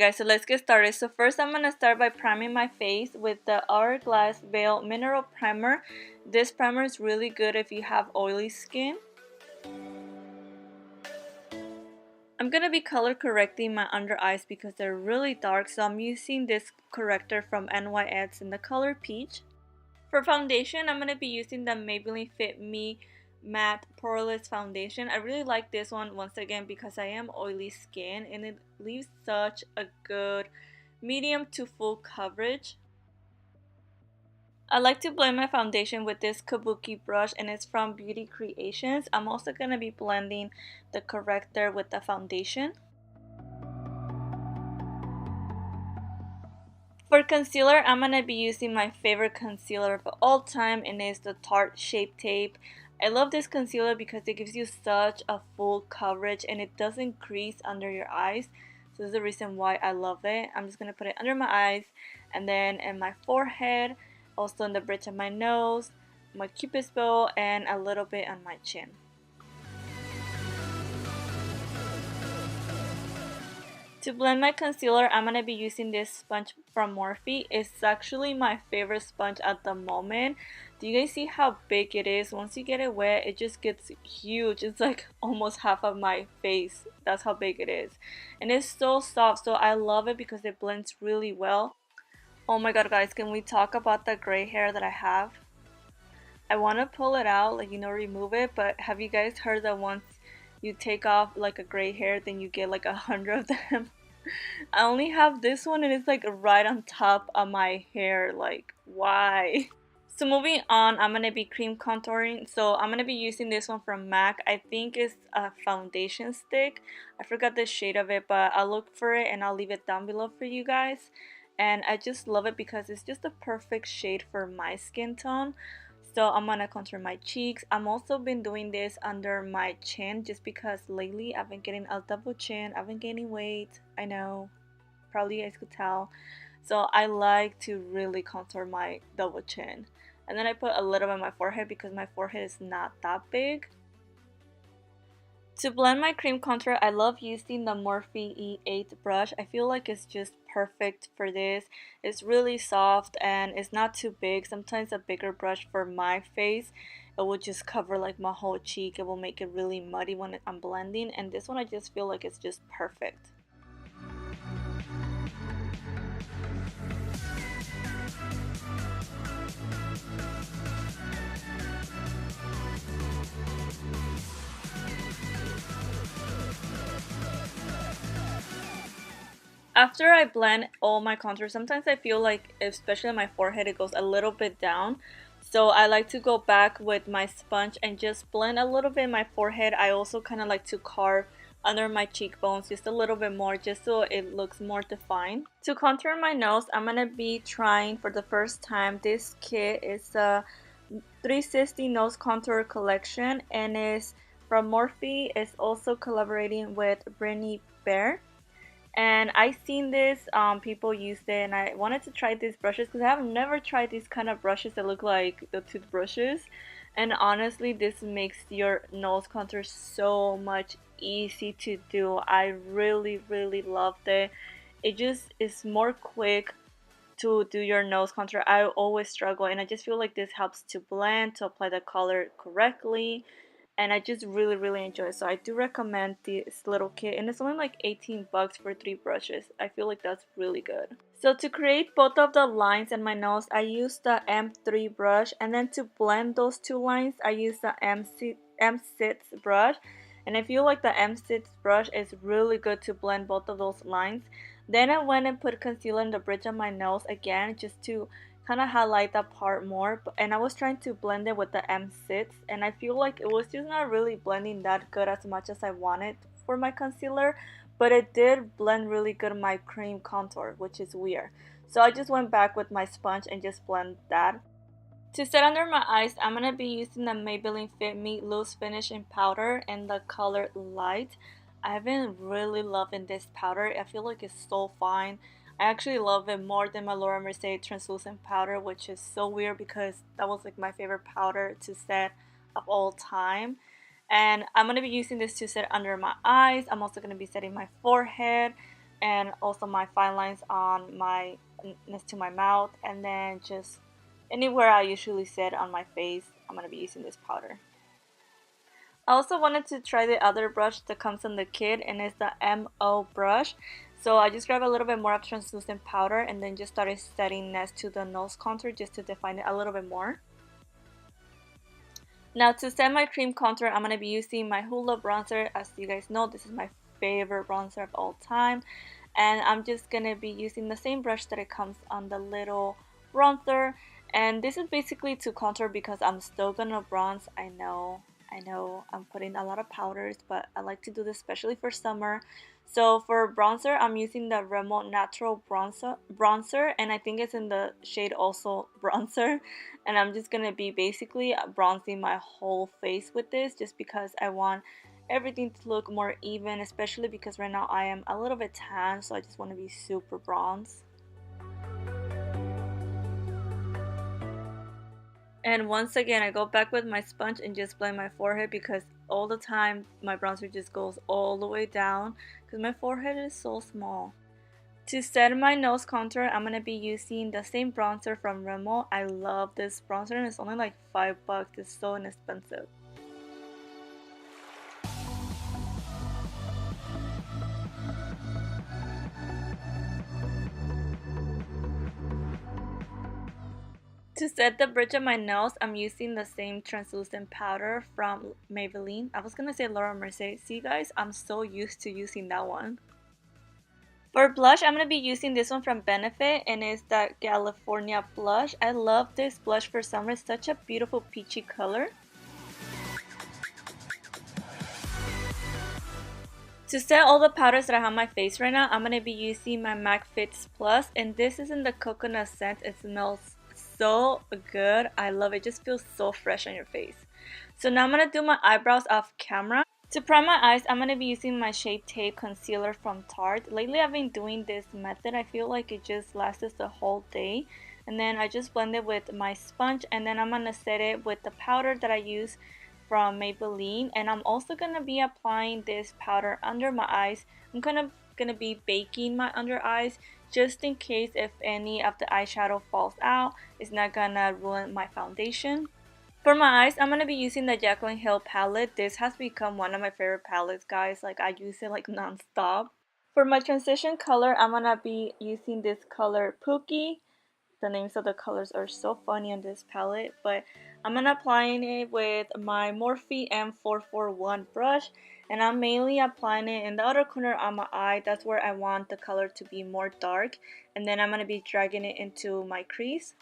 Okay guys, so let's get started. So first I'm going to start by priming my face with the Hourglass Veil Mineral Primer. This primer is really good if you have oily skin. I'm going to be color correcting my under eyes because they're really dark, so I'm using this corrector from NYX in the color Peach. For foundation, I'm going to be using the Maybelline Fit Me Matte Poreless Foundation. I really like this one once again because I am oily skin and it leaves such a good medium to full coverage. I like to blend my foundation with this Kabuki brush and it's from Beauty Creations. I'm also going to be blending the corrector with the foundation. For concealer, I'm going to be using my favorite concealer of all time, and it's the Tarte Shape Tape. I love this concealer because it gives you such a full coverage and it doesn't crease under your eyes. So this is the reason why I love it. I'm just going to put it under my eyes and then in my forehead, also in the bridge of my nose, my cupid's bow, and a little bit on my chin. To blend my concealer, I'm going to be using this sponge from Morphe. It's actually my favorite sponge at the moment. Do you guys see how big it is? Once you get it wet, it just gets huge. It's like almost half of my face. That's how big it is. And it's so soft, so I love it because it blends really well. Oh my god guys, can we talk about the gray hair that I have? I want to pull it out, like, remove it, but have you guys heard that once you take off like a gray hair, then you get like 100 of them? I only have this one and it's like right on top of my hair. Like, why? So moving on, I'm going to be cream contouring. So I'm going to be using this one from MAC. I think it's a foundation stick. I forgot the shade of it, but I'll look for it and I'll leave it down below for you guys. And I just love it because it's just the perfect shade for my skin tone. So I'm gonna contour my cheeks. I'm also been doing this under my chin just because lately I've been getting a double chin. I've been gaining weight. I know, probably you guys could tell. So I like to really contour my double chin. And then I put a little on my forehead because my forehead is not that big. To blend my cream contour, I love using the Morphe E8 brush. I feel like it's just perfect for this. It's really soft and it's not too big. Sometimes a bigger brush for my face, it will just cover like my whole cheek. It will make it really muddy when I'm blending, and this one I just feel like it's just perfect. After I blend all my contours, sometimes I feel like, especially on my forehead, it goes a little bit down. So I like to go back with my sponge and just blend a little bit in my forehead. I also kind of like to carve under my cheekbones just a little bit more, just so it looks more defined. To contour my nose, I'm going to be trying for the first time this kit. It's a 360 Nose Contour Collection and is from Morphe. It's also collaborating with Brittany Bear. And I seen this people use it and I wanted to try these brushes because I have never tried these kind of brushes that look like the toothbrushes, and honestly this makes your nose contour so much easy to do. I really loved it. It just is more quick to do your nose contour. I always struggle and I just feel like this helps to blend, to apply the color correctly, and I just really enjoy it. So I do recommend this little kit, and it's only like 18 bucks for 3 brushes. I feel like that's really good. So to create both of the lines in my nose, I use the M3 brush, and then to blend those two lines I use the M6 brush. And I feel like the M6 brush is really good to blend both of those lines. Then I went and put concealer in the bridge of my nose again just to kind of highlight that part more, and I was trying to blend it with the M6 and I feel like it was just not really blending that good as much as I wanted for my concealer, but it did blend really good my cream contour, which is weird. So I just went back with my sponge and just blend that. To set under my eyes, I'm going to be using the Maybelline Fit Me Loose Finishing Powder in the color Light. I've been really loving this powder. I feel like it's so fine. I actually love it more than my Laura Mercier translucent powder, which is so weird because that was like my favorite powder to set of all time. And I'm going to be using this to set under my eyes. I'm also going to be setting my forehead. and also my fine lines on my next to my mouth, and then just anywhere I usually sit on my face, I'm going to be using this powder. I also wanted to try the other brush that comes in the kit, and it's the MO brush. So I just grabbed a little bit more of translucent powder and then just started setting next to the nose contour just to define it a little bit more. Now to set my cream contour, I'm going to be using my Hoola bronzer. As you guys know, this is my favorite bronzer of all time. And I'm just going to be using the same brush that it comes on the little bronzer. And this is basically to contour because I'm still going to bronze. I know I'm putting a lot of powders, but I like to do this especially for summer. So for bronzer, I'm using the Rimmel Natural bronzer, and I think it's in the shade also bronzer. And I'm just gonna be basically bronzing my whole face with this, just because I want everything to look more even, especially because right now I am a little bit tan, so I just want to be super bronze. And once again, I go back with my sponge and just blend my forehead, because all the time my bronzer just goes all the way down because my forehead is so small. To set my nose contour, I'm going to be using the same bronzer from Rimmel. I love this bronzer and it's only like $5. It's so inexpensive. To set the bridge of my nose, I'm using the same translucent powder from Maybelline. I was gonna say Laura Mercier. See guys, I'm so used to using that one. For blush, I'm gonna be using this one from Benefit, and it's the Galifornia blush. I love this blush for summer. It's such a beautiful peachy color. To set all the powders that I have on my face right now, I'm going to be using my MAC Fits Plus, and this is in the coconut scent. It smells so good. I love it. It just feels so fresh on your face. So now I'm going to do my eyebrows off camera. To prime my eyes, I'm going to be using my Shape Tape Concealer from Tarte. Lately I've been doing this method. I feel like it just lasts the whole day. And then I just blend it with my sponge, and then I'm going to set it with the powder that I use from Maybelline, and I'm also gonna be applying this powder under my eyes. I'm gonna be baking my under eyes just in case if any of the eyeshadow falls out. It's not gonna ruin my foundation. For my eyes, I'm gonna be using the Jaclynhill palette. This has become one of my favorite palettes, guys. Like, I use it like non-stop. For my transition color, I'm gonna be using this color Pookie. The names of the colors are so funny on this palette, but I'm gonna applying it with my Morphe M441 brush, and I'm mainly applying it in the outer corner of my eye. That's where I want the color to be more dark, and then I'm gonna be dragging it into my crease.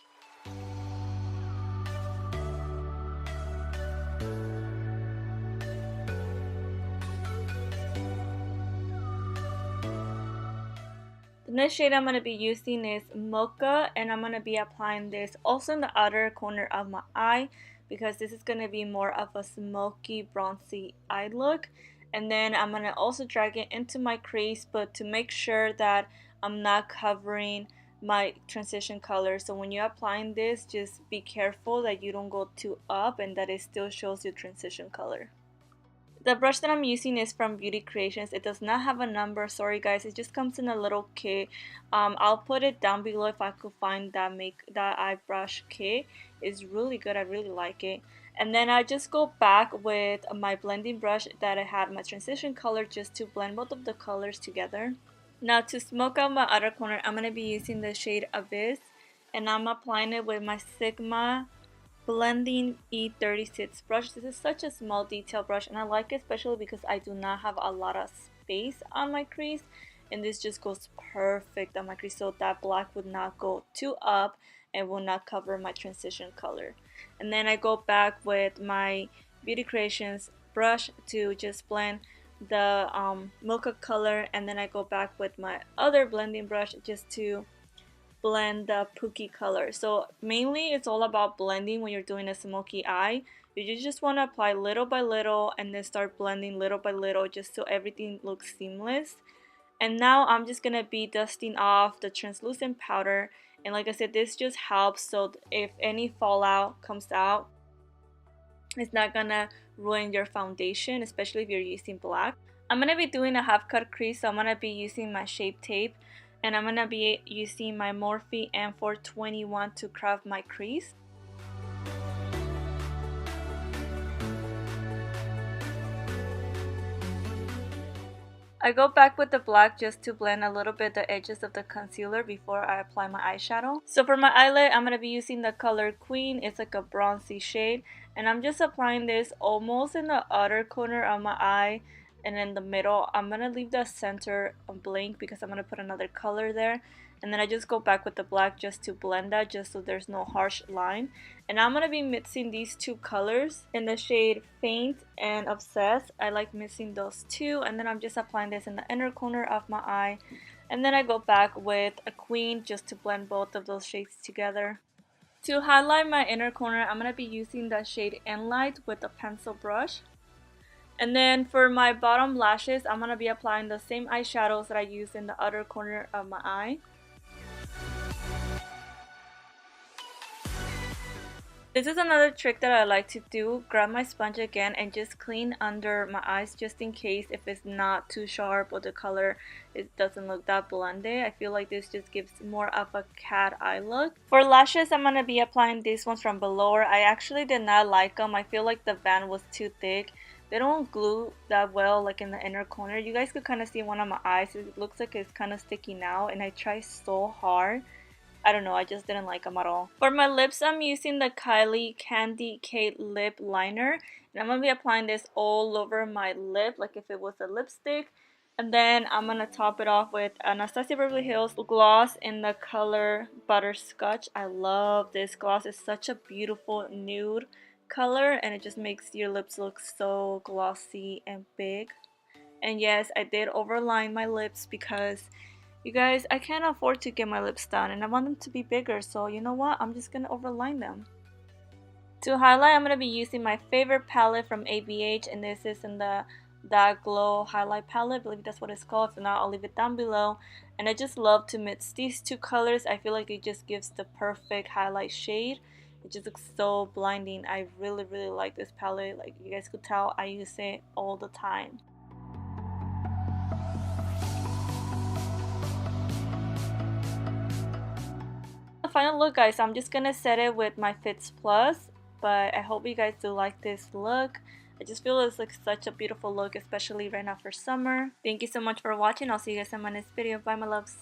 The next shade I'm going to be using is Mocha, and I'm going to be applying this also in the outer corner of my eye, because this is going to be more of a smoky bronzy eye look. And then I'm going to also drag it into my crease, but to make sure that I'm not covering my transition color. So when you're applying this, just be careful that you don't go too up and that it still shows your transition color. The brush that I'm using is from Beauty Creations. It does not have a number, sorry guys, it just comes in a little kit. I'll put it down below if I could find that eye brush kit. It's really good, I really like it. And then I just go back with my blending brush that I had my transition color, just to blend both of the colors together. Now to smoke out my outer corner, I'm going to be using the shade Abyss, and I'm applying it with my Sigma Blending E36 brush. This is such a small detail brush, and I like it especially because I do not have a lot of space on my crease, and this just goes perfect on my crease, so that black would not go too up and will not cover my transition color. And then I go back with my Beauty Creations brush to just blend the mocha color, and then I go back with my other blending brush just to blend the Pookie color. So mainly it's all about blending when you're doing a smoky eye. You just want to apply little by little and then start blending little by little, just so everything looks seamless. And now I'm just going to be dusting off the translucent powder, and like I said, this just helps so if any fallout comes out, it's not gonna ruin your foundation, especially if you're using black. I'm going to be doing a half cut crease, so I'm going to be using my Shape tape. And I'm going to be using my Morphe M421 to craft my crease. I go back with the black just to blend a little bit the edges of the concealer before I apply my eyeshadow. So for my eyelid, I'm going to be using the color Queen. It's like a bronzy shade. And I'm just applying this almost in the outer corner of my eye and in the middle. I'm going to leave the center blank because I'm going to put another color there. And then I just go back with the black just to blend that, just so there's no harsh line. And I'm going to be mixing these two colors in the shade Faint and Obsessed. I like mixing those two. And then I'm just applying this in the inner corner of my eye. And then I go back with a Queen just to blend both of those shades together. To highlight my inner corner, I'm going to be using the shade Light with a pencil brush. And then for my bottom lashes, I'm going to be applying the same eyeshadows that I used in the outer corner of my eye. This is another trick that I like to do. Grab my sponge again and just clean under my eyes just in case if it's not too sharp or the color it doesn't look that blended. I feel like this just gives more of a cat eye look. For lashes, I'm going to be applying these ones from Velour. I actually did not like them. I feel like the band was too thick. They don't glue that well like in the inner corner. You guys could kind of see one of my eyes. It looks like it's kind of sticking out and I try so hard. I don't know, I just didn't like them at all. For my lips, I'm using the Kylie Candy K lip liner. And I'm going to be applying this all over my lip like if it was a lipstick. And then I'm going to top it off with Anastasia Beverly Hills gloss in the color Butterscotch. I love this gloss. It's such a beautiful nude color and it just makes your lips look so glossy and big. And yes, I did overline my lips because you guys, I can't afford to get my lips done and I want them to be bigger, so you know what? I'm just gonna overline them. To highlight, I'm gonna be using my favorite palette from ABH, and this is in the That Glow highlight palette. I believe that's what it's called. If not, I'll leave it down below. And I just love to mix these two colors. I feel like it just gives the perfect highlight shade. It just looks so blinding. I really like this palette. Like you guys could tell, I use it all the time. The final look, guys, I'm just gonna set it with my Fits Plus, but I hope you guys do like this look. I just feel it's like such a beautiful look, especially right now for summer. Thank you so much for watching. I'll see you guys in my next video. Bye, my loves.